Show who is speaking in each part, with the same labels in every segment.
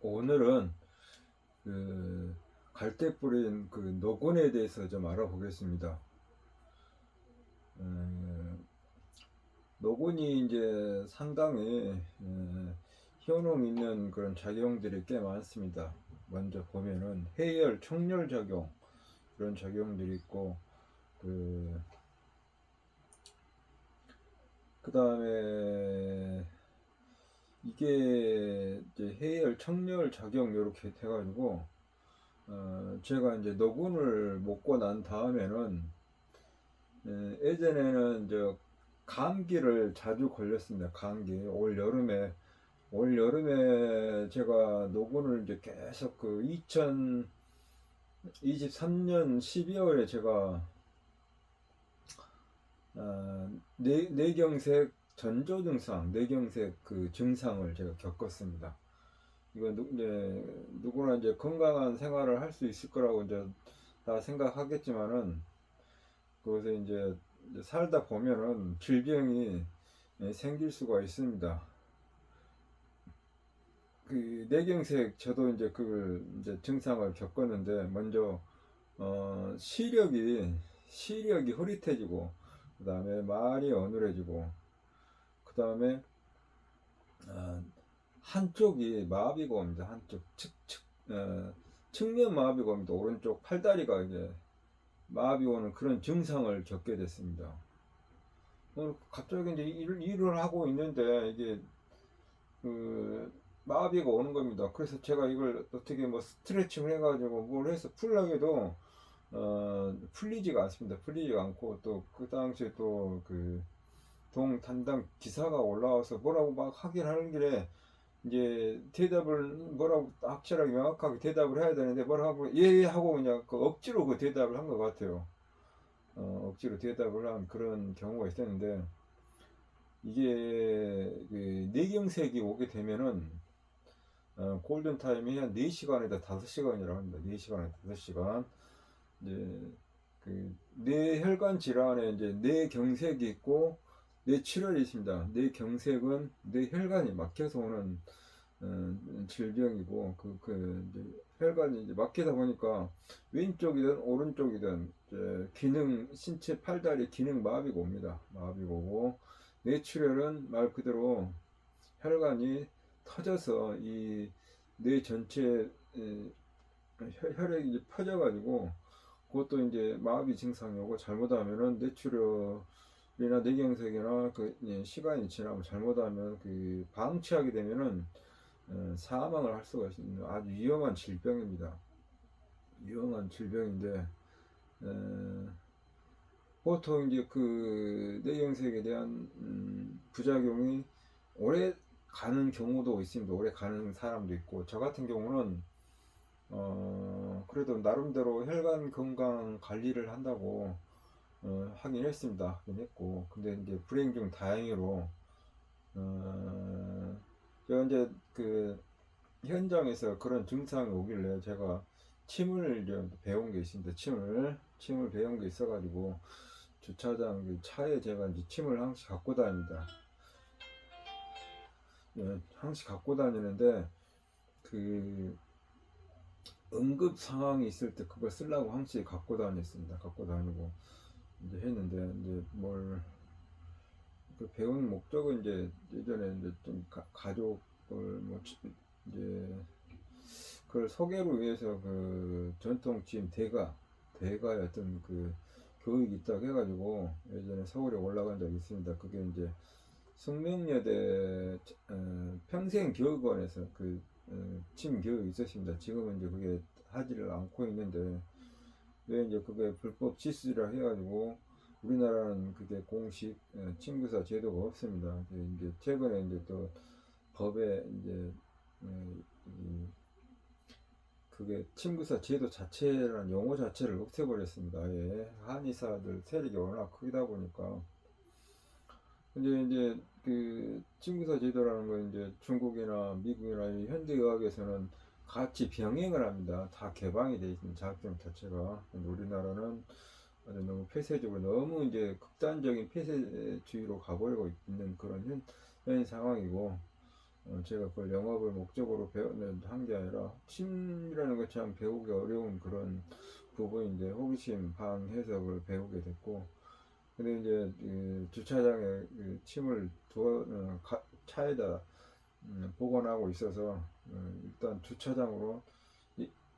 Speaker 1: 오늘은 그 갈대 뿌린 그 노곤에 대해서 좀 알아보겠습니다. 어, 노곤이 이제 상당히 효능 있는 그런 작용들이 꽤 많습니다. 먼저 보면은 해열, 청열 작용 그런 작용들이 있고 그 다음에 이게 이제 해열, 청열 작용 이렇게 돼가지고 제가 이제 노곤을 먹고 난 다음에는 예전에는 감기를 자주 걸렸습니다. 감기. 올 여름에 제가 노곤을 이제 계속 그 2023년 12월에 제가 뇌경색 전조 증상, 뇌경색 그 증상을 제가 겪었습니다. 이거 이제 누구나 이제 건강한 생활을 할 수 있을 거라고 이제 다 생각하겠지만은 그것에 이제 살다 보면은 질병이 생길 수가 있습니다. 그 뇌경색 저도 이제 그 이제 증상을 겪었는데 먼저 시력이 흐릿해지고 그다음에 말이 어눌해지고 그다음에 어, 한쪽이 마비가 옵니다. 한쪽 측면 마비가 옵니다. 오른쪽 팔다리가 이제 마비 오는 그런 증상을 겪게 됐습니다. 오늘 갑자기 이제 일을 하고 있는데 이게 그 마비가 오는 겁니다. 그래서 제가 이걸 어떻게 뭐 스트레칭을 해가지고 뭘 해서 풀려고 풀리지가 않습니다. 풀리지가 않고 또 그 당시에 또 그 동 담당 기사가 올라와서 뭐라고 막 하긴 하는 길에 이제 대답을 뭐라고 확실하게 명확하게 대답을 해야 되는데 뭐라고 예 하고 그냥 그 억지로 그 대답을 한 것 같아요. 억지로 대답을 한 그런 경우가 있었는데 이게 그 뇌경색이 오게 되면은 골든 타임이 한 4시간에다 5시간이라고 합니다. 4시간에 5시간. 이제 그 뇌혈관 질환에 이제 뇌경색이 있고 뇌출혈이 있습니다. 뇌경색은 뇌혈관이 막혀서 오는 질병이고 이제 혈관이 이제 막히다 보니까 왼쪽이든 오른쪽이든 이제 신체 팔다리 기능 마비가 옵니다. 마비가 오고 뇌출혈은 말 그대로 혈관이 터져서 이 뇌 전체에 혈액이 이제 퍼져가지고 그것도 이제 마비 증상이 오고 잘못하면은 뇌출혈이나 뇌경색이나 시간이 지나고 잘못하면 그 방치하게 되면은 사망을 할 수가 있는 아주 위험한 질병입니다. 위험한 질병인데 보통 이제 그 뇌경색에 대한 부작용이 오래 가는 경우도 있습니다. 오래 가는 사람도 있고 저 같은 경우는 그래도 나름대로 혈관 건강 관리를 한다고 하긴 했습니다. 하긴 했고 근데 이제 불행 중 다행히로 제가 이제 그 현장에서 그런 증상이 오길래 제가 침을 좀 배운 게 있습니다. 침을 배운 게 있어가지고 주차장 그 차에 제가 이제 침을 항상 갖고 다닙니다. 예, 항상 갖고 다니는데 그 응급 상황이 있을 때 그걸 쓰려고 항상 갖고 다녔습니다. 갖고 다니고 이제 했는데 이제 뭘 그 배운 목적은 이제 예전에 이제 좀 가족을 뭐 이제 그걸 소개를 위해서 그 전통침 대가의 어떤 그 교육이 있다고 해가지고 예전에 서울에 올라간 적이 있습니다. 그게 이제 숙명여대 평생교육원에서 침 교육이 있었습니다. 지금은 이제 그게 하지를 않고 있는데 왜 이제 그게 불법 지수라 해가지고 우리나라는 그게 공식 친구사 제도가 없습니다. 이제 최근에 이제 또 법에 이제 그게 친구사 제도 자체라는 용어 자체를 없애버렸습니다. 아예 한의사들 세력이 워낙 크다 보니까 근데 이제 그 친구사 제도라는 건 이제 중국이나 미국이나 이 현대의학에서는 같이 병행을 합니다. 다 개방이 돼 있는 자격증 자체가. 근데 우리나라는 아주 너무 폐쇄적으로 너무 이제 극단적인 폐쇄주의로 가버리고 있는 그런 현 상황이고 제가 그걸 영업을 목적으로 한 게 아니라 침이라는 것 참 배우기 어려운 그런 부분인데 호기심 반 해서 그걸 배우게 됐고, 근데 이제 그 주차장에 그 침을 차에다 보관하고 있어서 일단 주차장으로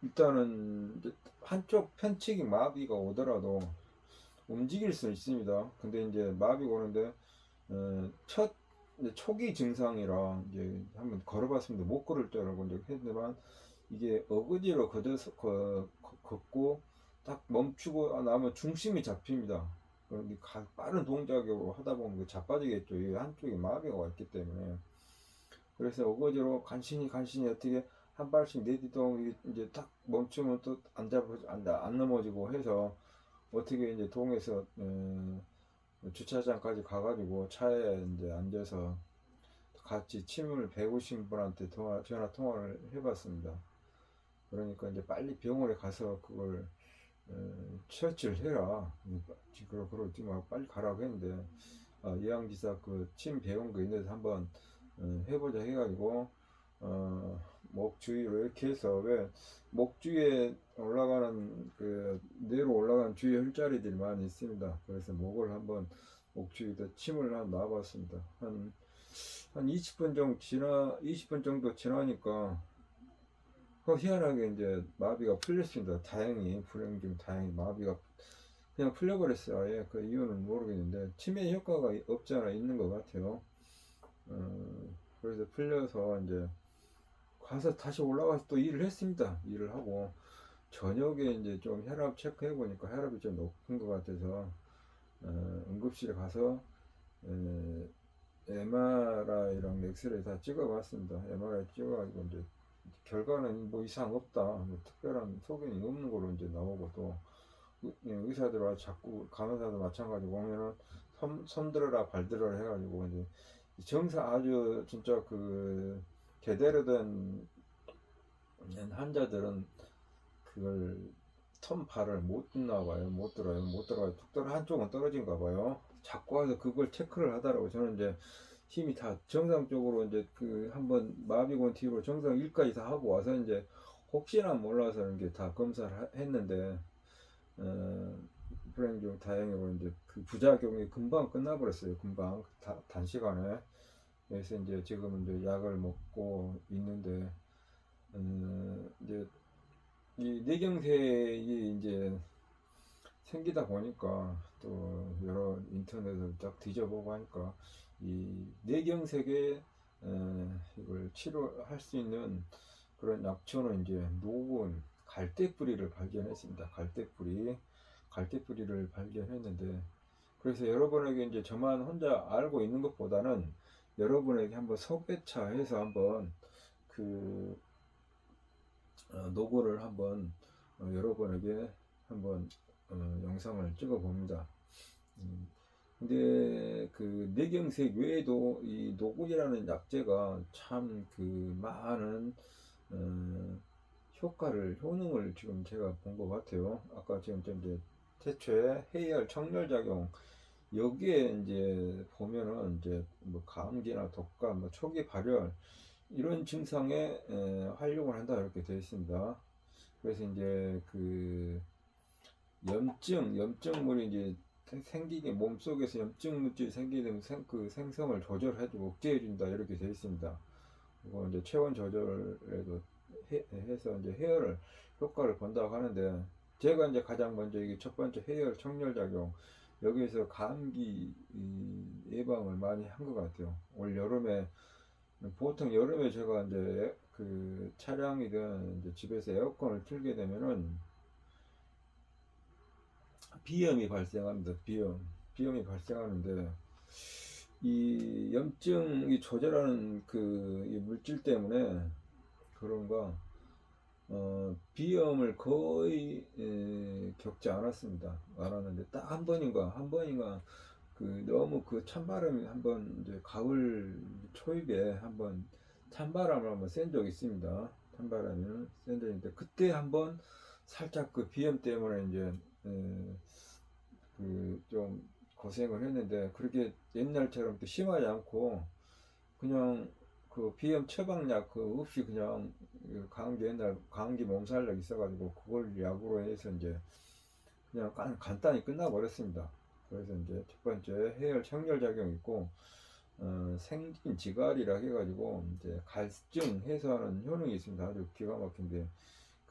Speaker 1: 일단은 이제 한쪽 편측이 마비가 오더라도 움직일 수 있습니다. 근데 이제 마비가 오는데 첫 이제 초기 증상이라 이제 한번 걸어봤습니다. 못 걸을 줄 알고 이제 했지만 이게 어거지로 걷고 딱 멈추고 나면 중심이 잡힙니다. 그런데 빠른 동작으로 하다 보면 그 자빠지겠죠. 이 한쪽에 마비가 왔기 때문에. 그래서 어거지로 간신히 어떻게 한 발씩 내디도 이제 딱 멈추면 또 안 넘어지고 해서 어떻게 이제 동에서 주차장까지 가가지고 차에 이제 앉아서 같이 침을 배우신 분한테 전화 통화를 해봤습니다. 그러니까 이제 빨리 병원에 가서 그걸 처치를 해라. 그러지 마 빨리 가라고 했는데 이양기사 그 침 배운 거 있는데 한번 해보자 해가지고 목 주위로 이렇게 해서 왜 목 주위에 올라가는 그 뇌로 올라가는 주위 혈자리들이 많이 있습니다. 그래서 목을 한번 목 주위에다 침을 한번 놔봤습니다. 한 20분 정도 지나니까 희한하게 이제 마비가 풀렸습니다. 다행히 불행 중 다행히 마비가 그냥 풀려버렸어요. 아예 그 이유는 모르겠는데 치매 효과가 없지 않아 있는 것 같아요. 그래서 풀려서 이제 가서 다시 올라가서 또 일을 했습니다. 일을 하고 저녁에 이제 좀 혈압 체크해 보니까 혈압이 좀 높은 것 같아서 응급실에 가서 MRI랑 엑스레이 다 찍어봤습니다. MRI 찍어가지고 이제 결과는 뭐 이상 없다, 뭐 특별한 소견이 없는 걸로 이제 나오고 또 의사들 자꾸 간호사도 마찬가지고 오면은 손 들어라 발 들어라 해가지고 이제 아주 진짜 그 제대로 된 환자들은 그걸 발을 못 듣나 봐요. 못 들어요. 못 들어가요. 툭 떨어 한쪽은 떨어진가 봐요. 자꾸 와서 그걸 체크를 하더라고. 저는 이제 힘이 다 정상적으로 이제 그 한번 마비곤 뒤로 정상 1까지 다 하고 와서 이제 혹시나 몰라서 이게 다 검사를 했는데 불행 중 다행히로 이제 그 부작용이 금방 끝나버렸어요. 금방 단시간에. 그래서 이제 지금은 이제 약을 먹고 있는데 이제 이 뇌경색이 이제 생기다 보니까 또 여러 인터넷을 쫙 뒤져보고 하니까 이 뇌경색에 이걸 치료할 수 있는 그런 약초는 이제 녹은 갈대뿌리를 발견했습니다. 갈대뿌리를 발견했는데 그래서 여러분에게 이제 저만 혼자 알고 있는 것보다는 여러분에게 한번 소개차해서 한번 그 노고를 한번 여러분에게 한번 영상을 찍어 봅니다. 근데 그 뇌경색 외에도 이 노곤이라는 약재가 참 그 많은 효능을 지금 제가 본 것 같아요. 아까 지금 이제 태초에 해열 청열 작용 여기에 이제 보면은 이제 뭐 감기나 독감, 뭐 초기 발열 이런 증상에 활용을 한다 이렇게 되어 있습니다. 그래서 이제 그 염증물이 이제 생기게 몸속에서 염증 물질이 생기게 되면 그 생성을 조절해주고 억제해준다 이렇게 되어 있습니다. 그리고 이제 체온 조절에도 해서 이제 해열을 효과를 본다고 하는데 제가 이제 가장 먼저 이게 첫 번째 해열 청열 작용 여기에서 감기 예방을 많이 한 것 같아요. 올 여름에 보통 여름에 제가 이제 그 차량이든 이제 집에서 에어컨을 틀게 되면은 비염이 발생합니다. 비염이 발생하는데 이 염증이 조절하는 그 이 물질 때문에 그런가 비염을 거의 겪지 않았는데 딱 한 번인가 그 너무 그 찬바람이 한번 이제 가을 초입에 한번 찬바람을 한번 쐰 적이 있습니다. 찬바람을 쐰 적이 있는데 그때 한번 살짝 그 비염 때문에 이제 그 좀 고생을 했는데 그렇게 옛날처럼 또 심하지 않고 그냥 그 비염 처방약 그 없이 그냥 그 감기 옛날 감기 몸살약 있어가지고 그걸 약으로 해서 이제 그냥 간단히 끝나버렸습니다. 그래서 이제 첫 번째 해열 청결 작용이 있고 생진 지갈이라 해가지고 이제 갈증 해소하는 효능이 있습니다. 아주 기가 막힌데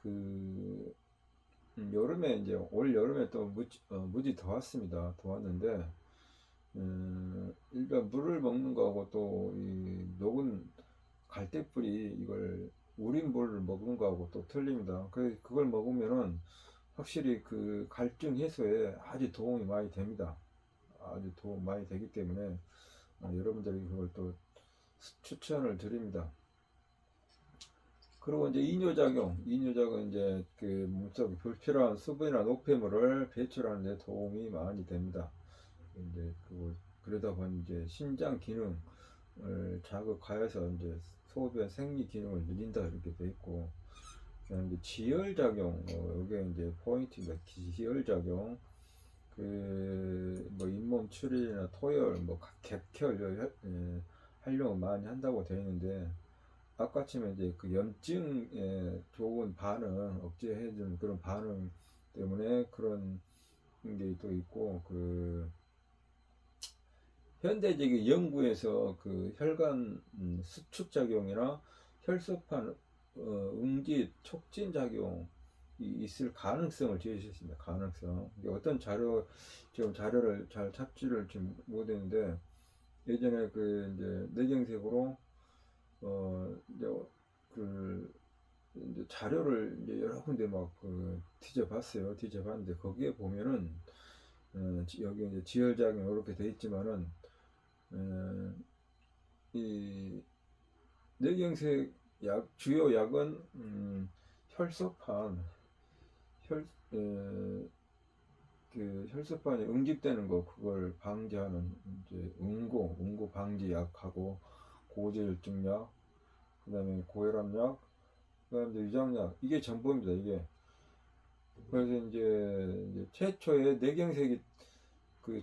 Speaker 1: 그 여름에 이제 올 여름에 또 무지 더웠습니다. 더웠는데 일단 물을 먹는 거하고 또 이 녹은 갈대뿌리 이걸 우린 물을 먹은 거하고 또 틀립니다. 그걸 먹으면은 확실히 그 갈증 해소에 아주 도움이 많이 됩니다. 아주 도움 많이 되기 때문에 여러분들이 그걸 또 추천을 드립니다. 그리고 이제 이뇨작용 이제 그 몸속에 불필요한 수분이나 노폐물을 배출하는 데 도움이 많이 됩니다. 이제 그러다 보니 이제 신장 기능을 자극하여서 이제 소변 생리 기능을 늘린다 이렇게 돼 있고, 그다음에 이제 지혈작용, 이게 이제 포인트입니다. 지혈작용, 뭐 잇몸 출혈이나 토열, 뭐 객혈 활용을 많이 한다고 되어 있는데, 아까 치면 이제 그 염증에 좋은 반응, 억제해주는 그런 반응 때문에 그런 게 또 있고, 현대적인 연구에서 그 혈관 수축 작용이나 혈소판 응집 촉진 작용이 있을 가능성을 제시했습니다. 가능성. 이게 어떤 지금 자료를 잘 찾지를 지금 못했는데, 예전에 그 이제 뇌경색으로 이제 이제 자료를 이제 여러 군데 막 뒤져봤어요. 뒤져봤는데 거기에 보면은 여기 이제 지혈작용 이렇게 돼 있지만은 이 뇌경색 주요 약은 혈소판 혈 그 혈소판이 응집되는 거 그걸 방지하는 이제 응고 방지 약하고 고지혈증약, 그다음에 고혈압약, 그다음에 위장약, 이게 전부입니다. 이게 그래서 이제 최초의 뇌경색이 그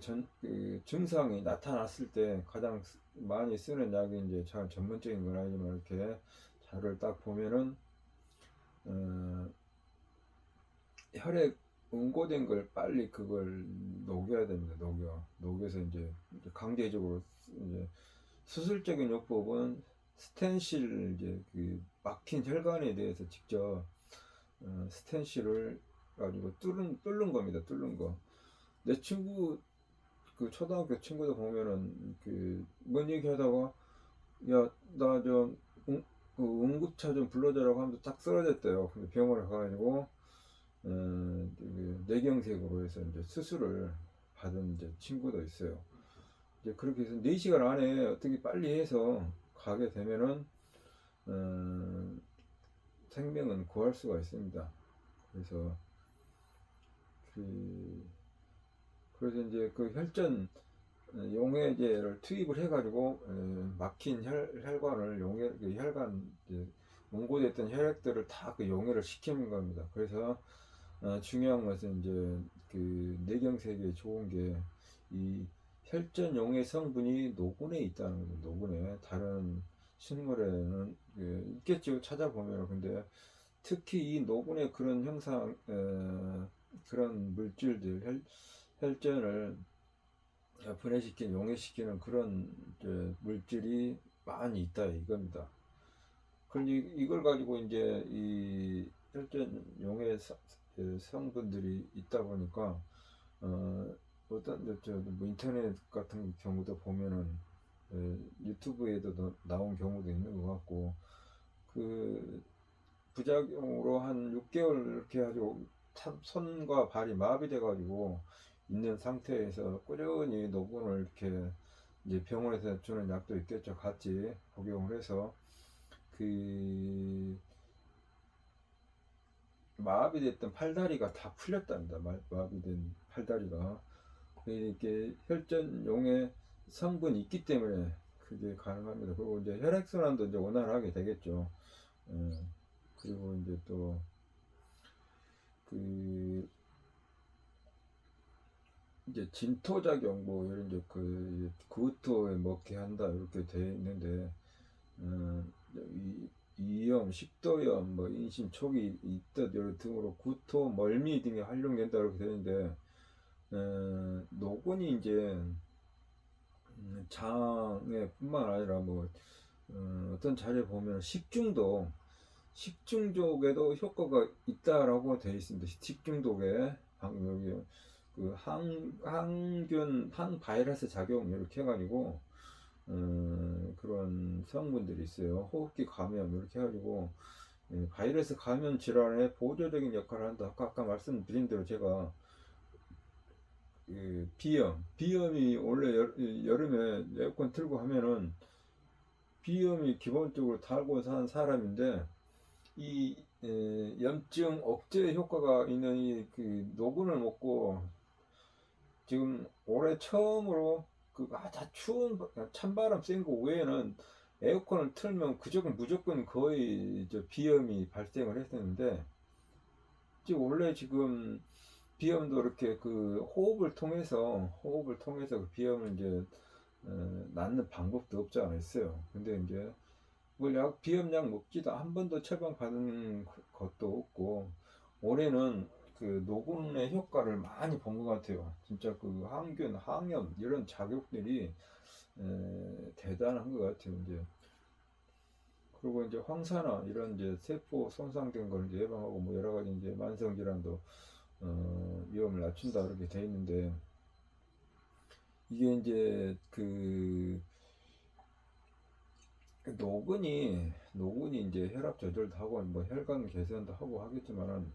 Speaker 1: 증상이 나타났을 때 가장 많이 쓰는 약이 이제 잘 전문적인 건 아니지만 이렇게 자료를 딱 보면은 혈액 응고된 걸 빨리 그걸 녹여야 됩니다. 녹여서 이제 강제적으로 이제 수술적인 요법은 스텐실, 이제 그 막힌 혈관에 대해서 직접 스텐실을 가지고 뚫는 겁니다. 뚫는 거. 내 친구 그 초등학교 친구들 보면은 뭔 얘기 하다가 야 나 좀 응급차 좀 불러줘라고 하면서 딱 쓰러졌대요. 근데 병원에 가가지고 뇌경색으로 해서 이제 수술을 받은 이제 친구도 있어요. 이제 그렇게 해서 4시간 안에 어떻게 빨리 해서 가게 되면은 생명은 구할 수가 있습니다. 그래서 그래서 이제 그 혈전 용해제를 투입을 해가지고 막힌 혈관을 혈관 응고됐던 혈액들을 다 그 용해를 시키는 겁니다. 그래서 중요한 것은 이제 그 뇌경색에 좋은 게 이 혈전 용해 성분이 노곤에 있다는 거죠. 노곤에 다른 식물에는 있겠죠. 찾아보면. 근데 특히 이 노곤의 그런 형상 그런 물질들 혈전을 분해시키는 용해시키는 그런 물질이 많이 있다 이겁니다. 그런데 이걸 가지고 이제 이 혈전 용해 성분들이 있다 보니까 어떤 뭐 인터넷 같은 경우도 보면은 유튜브에도 나온 경우도 있는 것 같고, 그 부작용으로 한 6개월 이렇게 가지고 손과 발이 마비돼 가지고 있는 상태에서 꾸준히 녹음을 이렇게 이제 병원에서 주는 약도 있겠죠. 같이 복용을 해서 그 마비됐던 팔다리가 다 풀렸답니다. 마비된 팔다리가 이렇게 혈전용의 성분이 있기 때문에 그게 가능합니다. 그리고 이제 혈액순환도 이제 원활하게 되겠죠. 그리고 이제 또 이제 진토작용 뭐 이런 이제 그것도 먹게 한다 이렇게 돼 있는데 어, 이염, 식도염, 뭐 인신 초기 입덧 여러 등으로 구토, 멀미 등에 활용된다 이렇게 되는데 노곤이 이제 장에뿐만 아니라 뭐 어떤 자료에 보면 식중독에도 효과가 있다라고 되어 있습니다. 식중독에 여기 그 항균 항바이러스 작용 이렇게 해가지고 그런 성분들이 있어요. 호흡기 감염 이렇게 해가지고 바이러스 감염 질환에 보조적인 역할을 한다. 아까 말씀드린 대로 제가 그 비염이 원래 여름에 에어컨 틀고 하면은 비염이 기본적으로 달고 사는 사람인데 이 염증 억제 효과가 있는 이 그 노근을 먹고 지금 올해 처음으로 그 아주 추운 찬바람 쐬는 거 외에는 에어컨을 틀면 그쪽은 무조건 거의 저 비염이 발생을 했었는데 지금 원래 지금 비염도 이렇게 그 호흡을 통해서 그 비염을 이제 낫는 방법도 없지 않아 있어요. 근데 이제 뭐 비염약 먹지도 한 번도 처방받은 것도 없고 올해는 그 노곤의 효과를 많이 본 것 같아요. 진짜 그 항균, 항염 이런 작용들이 대단한 것 같아요. 이제 그리고 이제 황사나 이런 이제 세포 손상된 걸 이제 예방하고 뭐 여러 가지 이제 만성 질환도 위험을 낮춘다 이렇게 돼 있는데 이게 이제 그 노근이 이제 혈압 조절도 하고 뭐 혈관 개선도 하고 하겠지만은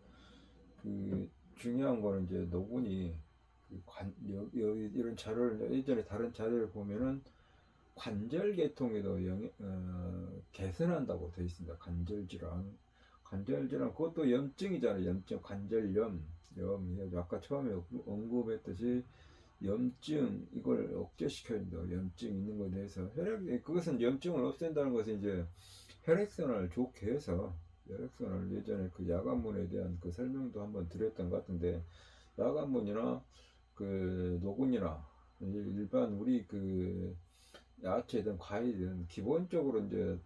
Speaker 1: 그 중요한 거는 이제 노곤이 이런 자료를 예전에 다른 자료를 보면은 관절 계통에도 개선한다고 되어 있습니다. 관절 질환 그것도 염증이잖아요. 염증 관절염 아까 처음에 언급했듯이 염증 이걸 억제시켜야 된다. 염증 있는 것에 대해서 그것은 염증을 없앤다는 것은 이제 혈액순환을 좋게 해서 혈액순환을 예전에 그 야간문에 대한 그 설명도 한번 드렸던 것 같은데 야간문이나 그 노군이나 일반 우리 그 야채든 과일이든 기본적으로 이제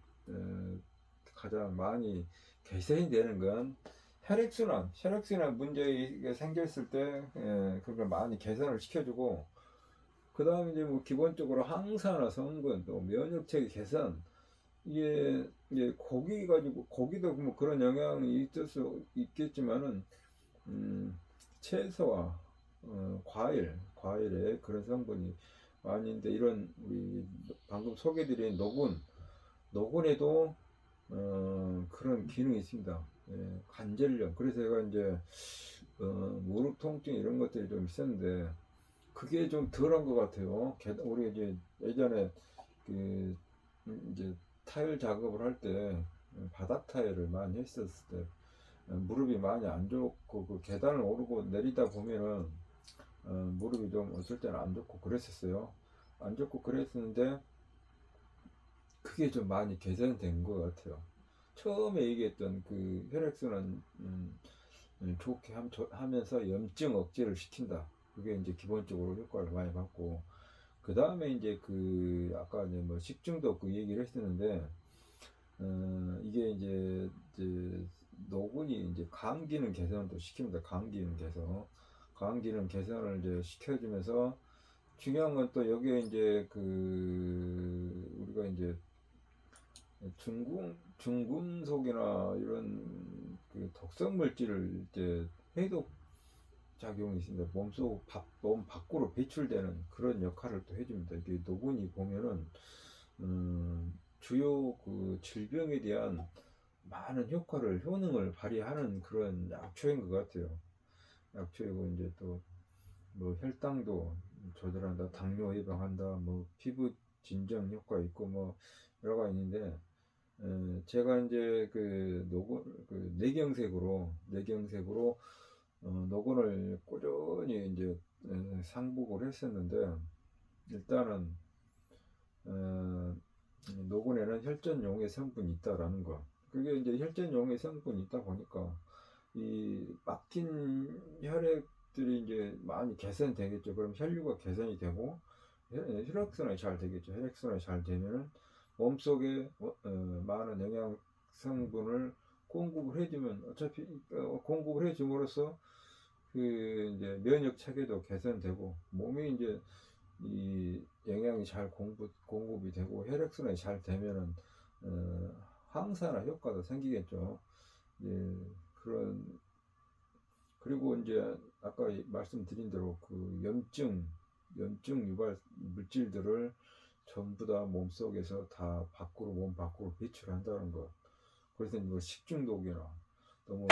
Speaker 1: 가장 많이 개선이 되는 건 혈액순환 문제가 생겼을 때 그걸 많이 개선을 시켜주고 그 다음에 이제 뭐 기본적으로 항산화 성분 또 면역체계 개선 이게 고기도 뭐 그런 영향이 있을 수 있겠지만은 채소와 과일에 그런 성분이 많이 있는데 이런 우리 방금 소개드린 노곤에도 그런 기능이 있습니다. 관절염 그래서 제가 이제 무릎 통증 이런 것들이 좀 있었는데 그게 좀 덜한 것 같아요. 우리 이제 예전에 그 이제 타일 작업을 할 때 바닥 타일을 많이 했었을 때 무릎이 많이 안 좋고 그 계단을 오르고 내리다 보면은 무릎이 좀 어쩔 때는 안 좋고 그랬었어요. 안 좋고 그랬었는데 그게 좀 많이 개선된 것 같아요. 처음에 얘기했던 그 혈액순환 좋게 하면서 염증 억제를 시킨다. 그게 이제 기본적으로 효과를 많이 받고 그 다음에 이제 그 아까 이제 뭐 식중독 그 얘기를 했었는데 이게 이제 노곤이 이제 간 기능 개선도 시킵니다. 간 기능 개선을 이제 시켜주면서 중요한 건 또 여기에 이제 그 우리가 이제 중금속이나 이런 그 독성 물질을 이제 해독 작용이 있습니다. 몸 밖으로 배출되는 그런 역할을 또 해줍니다. 이게 노곤이 보면은 주요 그 질병에 대한 많은 효능을 발휘하는 그런 약초인 것 같아요. 약초이고 이제 또 뭐 혈당도 조절한다, 당뇨 예방한다, 뭐 피부 진정 효과 있고 뭐 여러 가지 있는데 제가 이제 그 뇌경색으로 노곤을 꾸준히 이제 상복을 했었는데 일단은 어, 노곤에는 혈전용의 성분이 있다라는 거. 그게 이제 혈전용의 성분이 있다 보니까 이 막힌 혈액들이 이제 많이 개선되겠죠. 그럼 혈류가 개선이 되고 혈액순환이 잘 되겠죠. 혈액순환이 잘 되면은 몸속에 많은 영양 성분을 공급을 해주면 어차피 공급을 해줌으로써 그 이제 면역 체계도 개선되고 몸이 이제 이 영양이 잘 공급이 되고 혈액순환이 잘 되면은 항산화 효과도 생기겠죠. 예, 그런 그리고 이제 아까 말씀드린 대로 그 염증 유발 물질들을 전부 다 몸속에서 다 몸 밖으로 배출한다는 것. 그래서 뭐 식중독이나 또뭐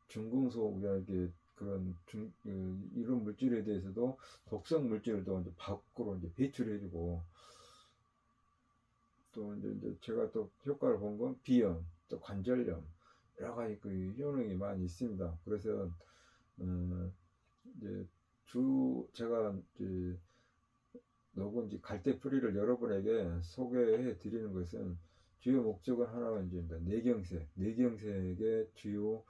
Speaker 1: 중금속 이렇게 그런 이런 물질에 대해서도 독성 물질도 이제 밖으로 이제 배출해주고 또 이제 제가 또 효과를 본 건 비염, 또 관절염 여러 가지 그 효능이 많이 있습니다. 그래서 이제 제가 이제 녹은지 갈대뿌리를 여러분에게 소개해 드리는 것은 주요 목적은 하나가 이제 뇌경색의 주요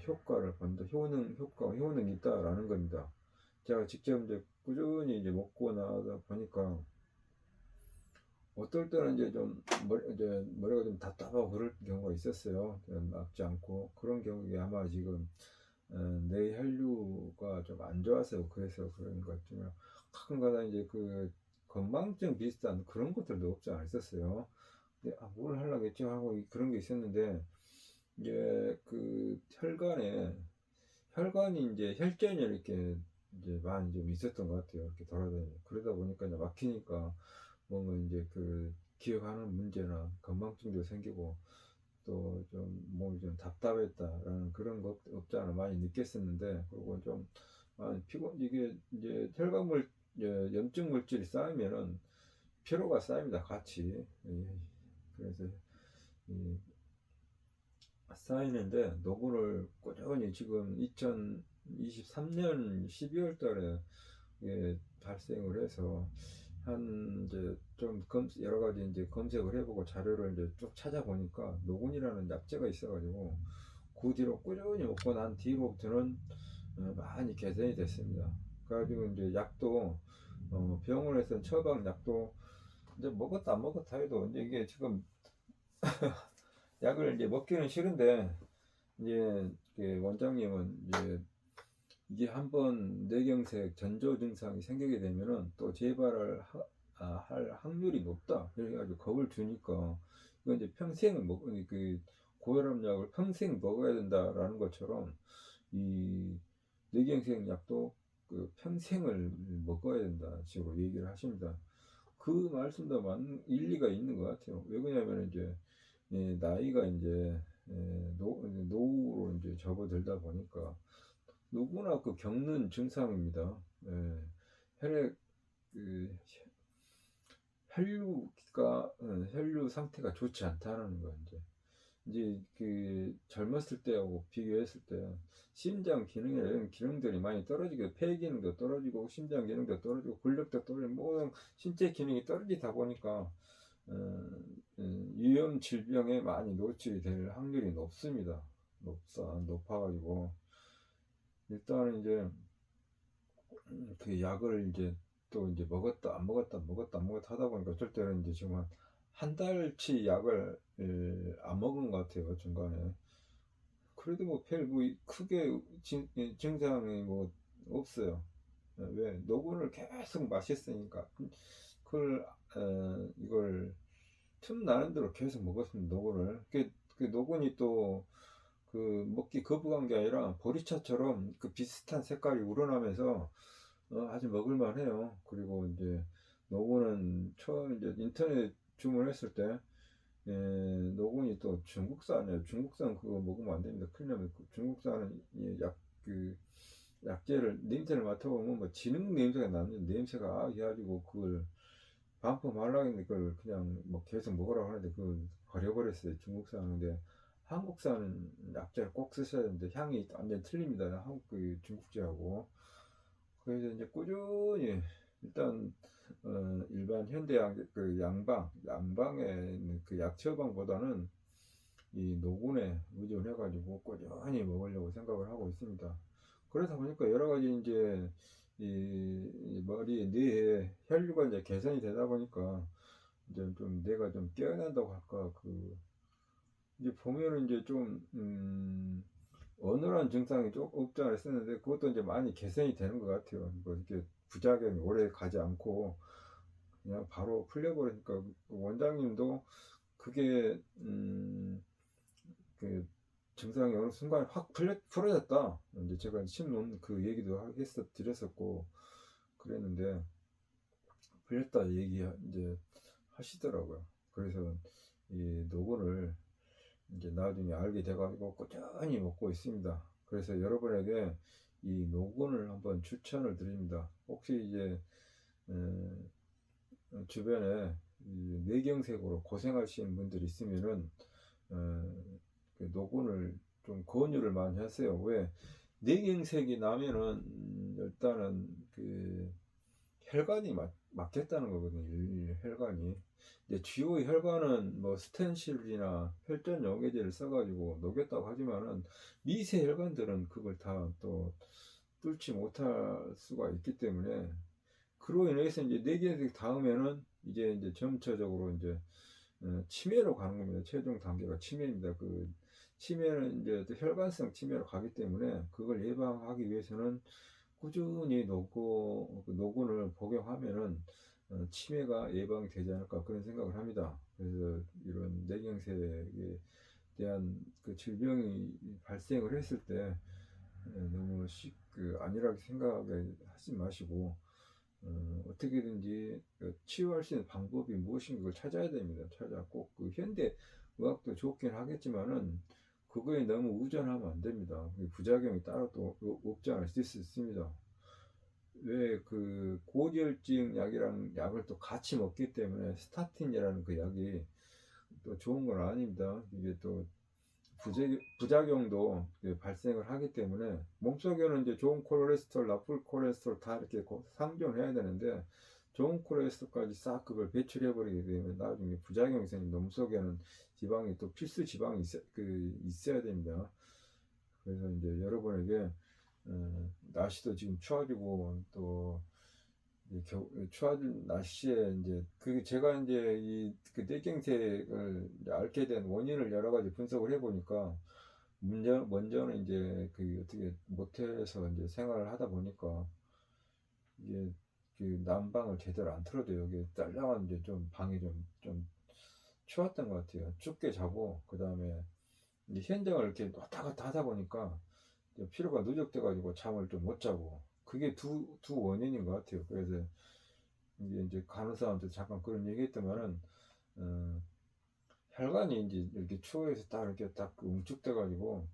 Speaker 1: 효과를 본다, 효능이 있다라는 겁니다. 제가 직접 이제 꾸준히 이제 먹고 나다 보니까 어떨 때는 이제 좀 머리가 좀 답답하고 그럴 경우가 있었어요. 맞지 않고 그런 경우에 아마 지금 뇌 혈류가 좀 안 좋아서 그래서 그런 것 같지만 가끔가다 이제 그 건망증 비슷한 그런 것들도 없지 않아 있었어요. 근데 뭘 하려겠지 하고 그런 게 있었는데 이제 그 혈관이 이제 혈전이 이렇게 이제 많이 좀 있었던 것 같아요. 이렇게 돌아다니고 그러다 보니까 이제 막히니까 뭔가 이제 그 기억하는 문제나 건망증도 생기고 또 좀 몸이 좀 답답했다라는 그런 것 없지 않아 많이 느꼈었는데 그리고 좀 피곤 이게 이제 혈관물 염증 물질이 쌓이면은 피로가 쌓입니다 같이. 그래서 이 쌓이는데 노고를 꾸준히 지금 2023년 12월 달에 발생을 해서 한 이제 좀 여러 가지 이제 검색을 해보고 자료를 이제 쭉 찾아보니까 노곤이라는 약재가 있어가지고 그 뒤로 꾸준히 먹고 난 뒤로부터는 많이 개선이 됐습니다. 그래가지고 이제 약도 병원에서 처방 약도 이제 먹었다 안 먹었다 해도 이제 이게 지금 약을 이제 먹기는 싫은데 이제 원장님은 이제 이게 한번 뇌경색 전조 증상이 생기게 되면은 또 재발을 할 확률이 높다. 그래가지고 겁을 주니까 이거 이제 평생을 그 고혈압 약을 평생 먹어야 된다라는 것처럼 이 뇌경색 약도 그 평생을 먹어야 된다 식으로 얘기를 하십니다. 그 말씀도 일리가 있는 것 같아요. 왜 그러냐면 이제 나이가 이제 노후로 이제 접어들다 보니까 누구나 그 겪는 증상입니다. 혈액 그 혈류 상태가 좋지 않다는 거 이제 그 젊었을 때하고 비교했을 때 심장 기능이나 이런 기능들이 많이 떨어지고 폐 기능도 떨어지고 심장 기능도 떨어지고 근력도 떨어지고 모든 신체 기능이 떨어지다 보니까 위험 질병에 많이 노출이 될 확률이 높습니다. 높아가지고 일단은 이제 그 약을 이제 또 이제 먹었다 안 먹었다 하다 보니까 어쩔 때는 이제 지금 한 달치 약을 안 먹은 것 같아요 중간에. 그래도 뭐 크게 증상이 뭐 없어요. 왜 녹은을 계속 마셨으니까 그걸 이걸 틈 나는 대로 계속 먹었습니다 녹은을. 그 녹은이 또 그 먹기 거부한 게 아니라 보리차처럼 그 비슷한 색깔이 우러나면서 아주 먹을만 해요. 그리고 이제 노고는 처음 이제 인터넷 주문했을 때 노곤이 또 중국산이에요. 중국산 그거 먹으면 안 됩니다. 큰일 나면 중국산은 그 약재를 냄새를 맡아보면 뭐 진흙 냄새가 나는 냄새가 해가지고 그걸 반품하려고 했는데 그걸 그냥 뭐 계속 먹으라고 하는데 그걸 버려버렸어요. 중국산인데 한국산 약재를 꼭 쓰셔야 되는데 향이 완전 틀립니다. 한국 그 중국제하고. 그래서 이제 꾸준히 일단 일반 현대양 그 양방에 있는 그 약처방보다는 이 노곤에 의존해 가지고 꾸준히 먹으려고 생각을 하고 있습니다. 그러다 보니까 여러 가지 이제 이 머리 뇌에 혈류가 이제 개선이 되다 보니까 이제 좀 내가 좀 깨어난다고 할까, 이제 보면은 이제 좀 어눌한 증상이 좀 없지 않아 있었는데 그것도 이제 많이 개선이 되는 것 같아요. 뭐 이렇게 부작용이 오래 가지 않고 그냥 바로 풀려버리니까 그 원장님도 그게 그 증상이 어느 순간에 확 풀어졌다. 이제 제가 신문 그 얘기도 드렸었고 그랬는데 풀렸다 얘기 이제 하시더라고요. 그래서 이 노곤을 이제 나중에 알게 돼가지고 꾸준히 먹고 있습니다. 그래서 여러분에게 이 노곤을 한번 추천을 드립니다. 혹시 이제 주변에 이 뇌경색으로 고생하시는 분들이 있으면은 그 노곤을 좀 권유를 많이 하세요. 왜 뇌경색이 나면은 일단은 그 혈관이 막혔다는 거거든요. 혈관이. 이제 주요 혈관은 뭐 스텐실이나 혈전 용해제를 써가지고 녹였다고 하지만은 미세 혈관들은 그걸 다 또 뚫지 못할 수가 있기 때문에 그로 인해서 이제 뇌경색 다음에는 이제 점차적으로 이제 치매로 가는 겁니다. 최종 단계가 치매입니다. 그 치매는 이제 또 혈관성 치매로 가기 때문에 그걸 예방하기 위해서는 꾸준히 노곤을 복용하면은 치매가 예방이 되지 않을까 그런 생각을 합니다. 그래서 이런 뇌경색에 대한 그 질병이 발생을 했을 때 너무 안일하게 생각하지 마시고 어떻게든지 치유할 수 있는 방법이 무엇인가 그걸 찾아야 됩니다. 꼭 그 현대 의학도 좋긴 하겠지만은 그거에 너무 의존하면 안 됩니다. 부작용이 따로 또 없지 않을 수 있습니다. 왜 그 고지혈증 약이랑 약을 또 같이 먹기 때문에 스타틴이라는 그 약이 또 좋은 건 아닙니다. 이게 또 부작용도 발생을 하기 때문에 몸속에는 이제 좋은 콜레스테롤, 나쁜 콜레스테롤 다 이렇게 상존해야 되는데 좋은 콜레스테롤까지 싹 그걸 배출해 버리게 되면 나중에 부작용이 생긴 몸속에는 지방이 또 필수 지방이 있어야 됩니다. 그래서 이제 여러분에게 날씨도 지금 추워지고 또 추워진 날씨에 이제 제가 이제 그 뇌경색을 앓게 된 원인을 여러 가지 분석을 해보니까 먼저는 이제 어떻게 모텔에서 이제 생활을 하다 보니까 이게 그 난방을 제대로 안 틀어도 여기 딸랑한 이제 좀 방이 좀 추웠던 것 같아요. 춥게 자고 그 다음에 이제 현장을 이렇게 왔다 갔다 하다 보니까 피로가 누적돼가지고 잠을 좀 못 자고 그게 두 원인인 것 같아요. 그래서 이제 간호사한테 잠깐 그런 얘기했더만은 혈관이 이제 이렇게 추워서 딱 이렇게 딱 응축돼가지고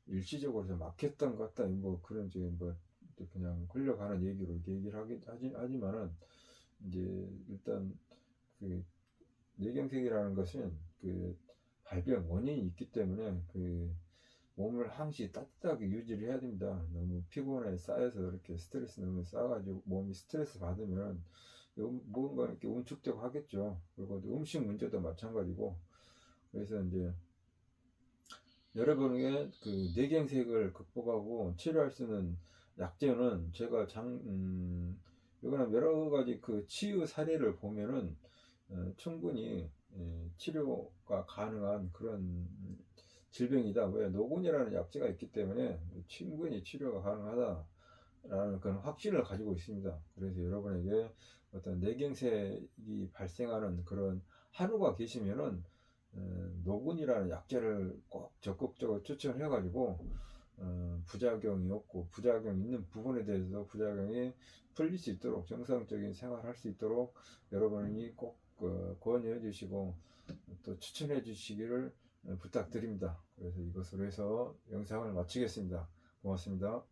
Speaker 1: 일시적으로 좀 막혔던 것 같다. 뭐 그런 뭐 그냥 흘려가는 얘기로 이렇게 얘기를 하지만은 이제 일단 그 뇌경색이라는 것은 그 발병 원인이 있기 때문에 몸을 항시 따뜻하게 유지를 해야 됩니다. 너무 피곤에 쌓여서 이렇게 스트레스 너무 쌓아가지고 몸이 스트레스 받으면 뭔가 이렇게 움축되고 하겠죠. 그리고 음식 문제도 마찬가지고. 그래서 이제 여러분의 그 뇌경색을 극복하고 치료할 수 있는 약제는 제가 이거는 여러 가지 그 치유 사례를 보면은 충분히 치료가 가능한 그런 질병이다. 왜 노곤이라는 약제가 있기 때문에 충분히 치료가 가능하다라는 그런 확신을 가지고 있습니다. 그래서 여러분에게 어떤 뇌경색이 발생하는 그런 하루가 계시면은 노곤이라는 약제를 꼭 적극적으로 추천을 해가지고 부작용이 없고 부작용 있는 부분에 대해서 부작용이 풀릴 수 있도록 정상적인 생활을 할 수 있도록 여러분이 꼭 권유해 주시고 또 추천해 주시기를 부탁드립니다. 그래서 이것으로 해서 영상을 마치겠습니다. 고맙습니다.